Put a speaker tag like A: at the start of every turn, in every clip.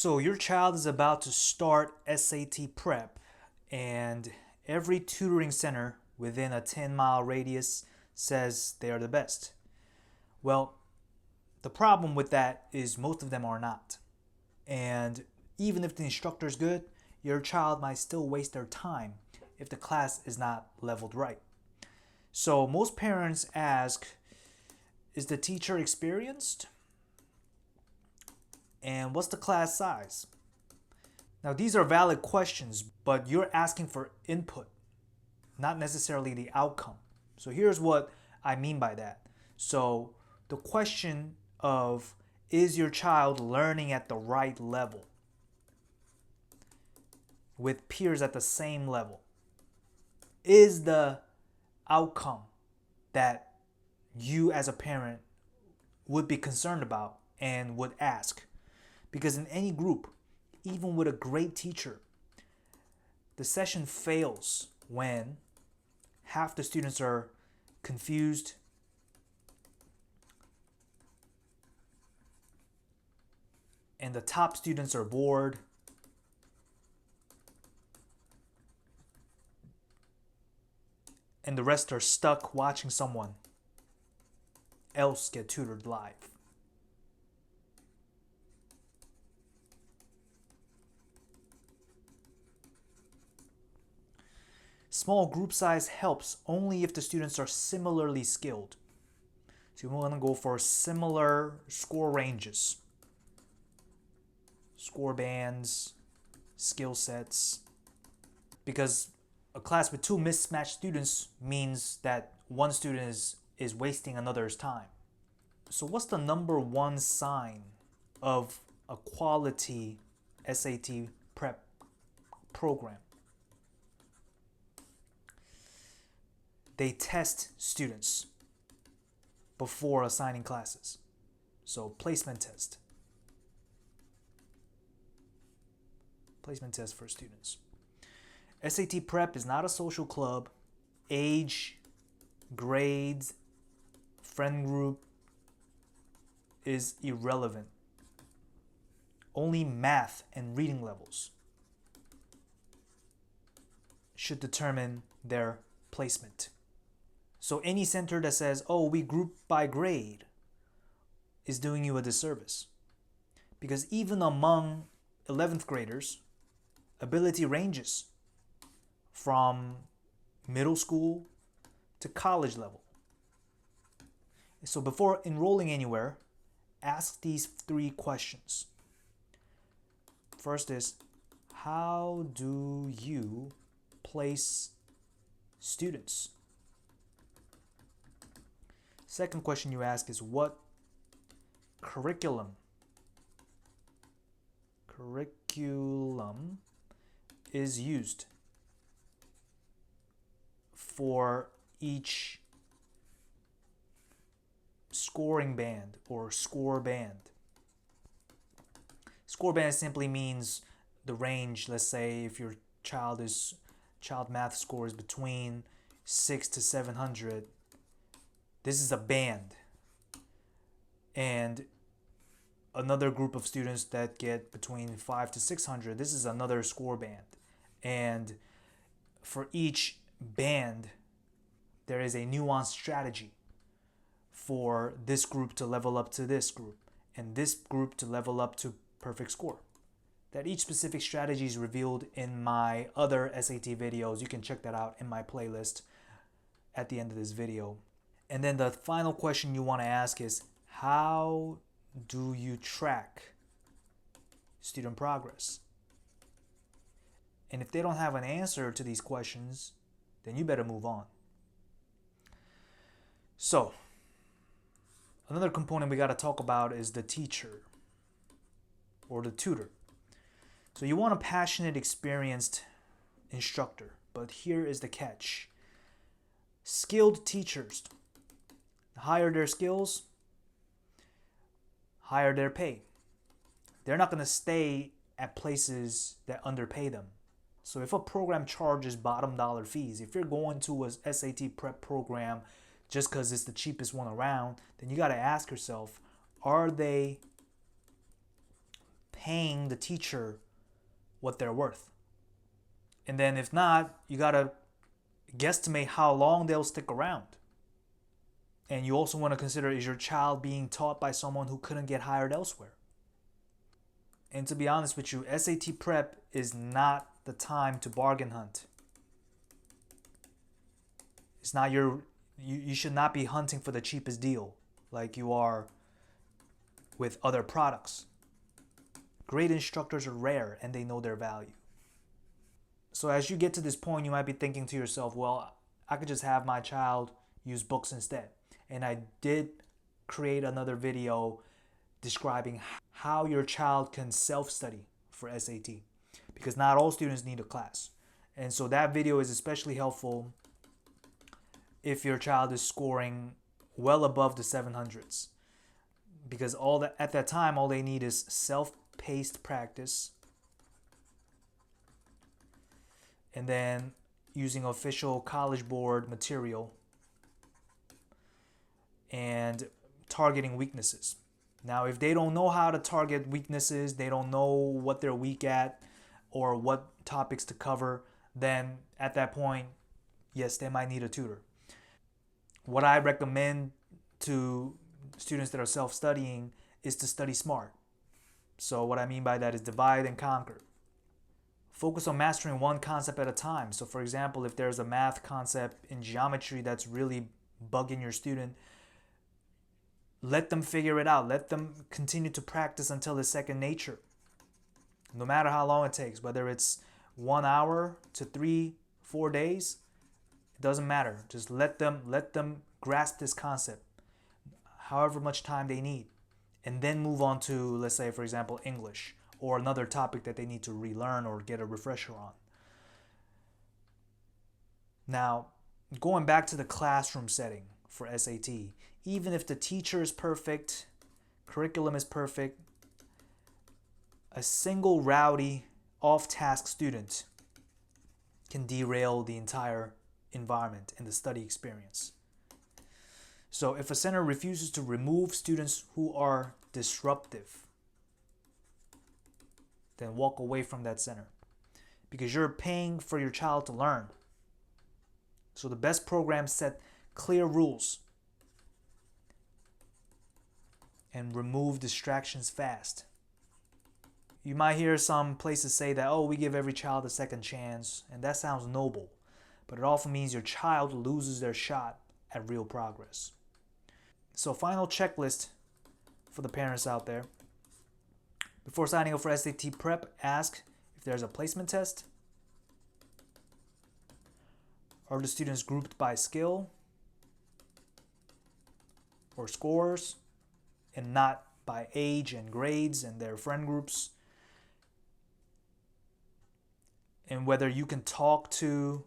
A: So your child is about to start SAT prep, and every tutoring center within a 10-mile radius says they are the best. Well, the problem with that is most of them are not. And even if the instructor is good, your child might still waste their time if the class is not leveled right. So most parents ask, is the teacher experienced? And what's the class size? Now, these are valid questions, but you're asking for input, not necessarily the outcome. So here's what I mean by that. So the question of, is your child learning at the right level with peers at the same level, is the outcome that you as a parent would be concerned about and would ask. Because in any group, even with a great teacher, the session fails when half the students are confused, and the top students are bored, and the rest are stuck watching someone else get tutored live. Small group size helps only if the students are similarly skilled. So you want to go for similar score ranges, score bands, skill sets, because a class with two mismatched students means that one student is wasting another's time. So what's the number one sign of a quality SAT prep program? They test students before assigning classes. So placement test. Placement test for students. SAT prep is not a social club. Age, grades, friend group is irrelevant. Only math and reading levels should determine their placement. So any center that says, oh, we group by grade, is doing you a disservice. Because even among 11th graders, ability ranges from middle school to college level. So before enrolling anywhere, ask these three questions. First is, how do you place students? Second question you ask is, what curriculum is used for each scoring band or score band? Score band simply means the range. Let's say if your child math score is between 6 to 700, this is a band. And another group of students that get between 5 to 600, this is another score band. And for each band, there is a nuanced strategy for this group to level up to this group and this group to level up to perfect score. That each specific strategy is revealed in my other SAT videos. You can check that out in my playlist at the end of this video. And then the final question you want to ask is, how do you track student progress? And if they don't have an answer to these questions, then you better move on. So, another component we got to talk about is the teacher or the tutor. So you want a passionate, experienced instructor, but here is the catch. Skilled teachers, higher their skills, higher their pay. They're not going to stay at places that underpay them. So if a program charges bottom dollar fees, if you're going to a SAT prep program just because it's the cheapest one around, then you got to ask yourself, are they paying the teacher what they're worth. And then if not, you gotta guesstimate how long they'll stick around. And you also want to consider, is your child being taught by someone who couldn't get hired elsewhere? And to be honest with you, SAT prep is not the time to bargain hunt. It's not you should not be hunting for the cheapest deal like you are with other products. Great instructors are rare and they know their value. So as you get to this point, you might be thinking to yourself, well, I could just have my child use books instead. And I did create another video describing how your child can self-study for SAT, because not all students need a class. And so that video is especially helpful if your child is scoring well above the 700s, because at that time all they need is self-paced practice and then using official College Board material and targeting weaknesses. Now, if they don't know how to target weaknesses, they don't know what they're weak at or what topics to cover, then at that point, yes, they might need a tutor. What I recommend to students that are self-studying is to study smart. So what I mean by that is divide and conquer. Focus on mastering one concept at a time. So for example, if there's a math concept in geometry that's really bugging your student, let them figure it out. Let them continue to practice until it's second nature. No matter how long it takes, whether it's 1 hour to 3-4 days, it doesn't matter. Just let them grasp this concept, however much time they need, and then move on to, let's say, for example, English or another topic that they need to relearn or get a refresher on. Now, going back to the classroom setting for SAT, even if the teacher is perfect, curriculum is perfect, a single rowdy, off-task student can derail the entire environment and the study experience. So if a center refuses to remove students who are disruptive, then walk away from that center, because you're paying for your child to learn. So the best programs set clear rules and remove distractions fast. You might hear some places say that, oh, we give every child a second chance, and that sounds noble, but it often means your child loses their shot at real progress. So final checklist for the parents out there. Before signing up for SAT prep, ask if there's a placement test. Are the students grouped by skill or scores and not by age and grades and their friend groups? And whether you can talk to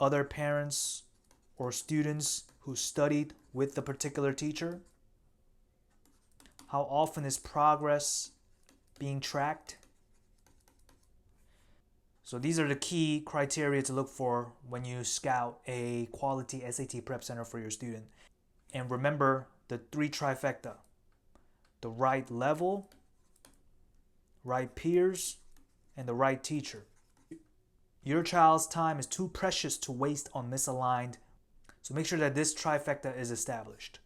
A: other parents or students who studied with the particular teacher. How often is progress being tracked? So these are the key criteria to look for when you scout a quality SAT prep center for your student. And remember the 3 trifecta: the right level, right peers, and the right teacher. Your child's time is too precious to waste on misaligned, so make sure that this trifecta is established.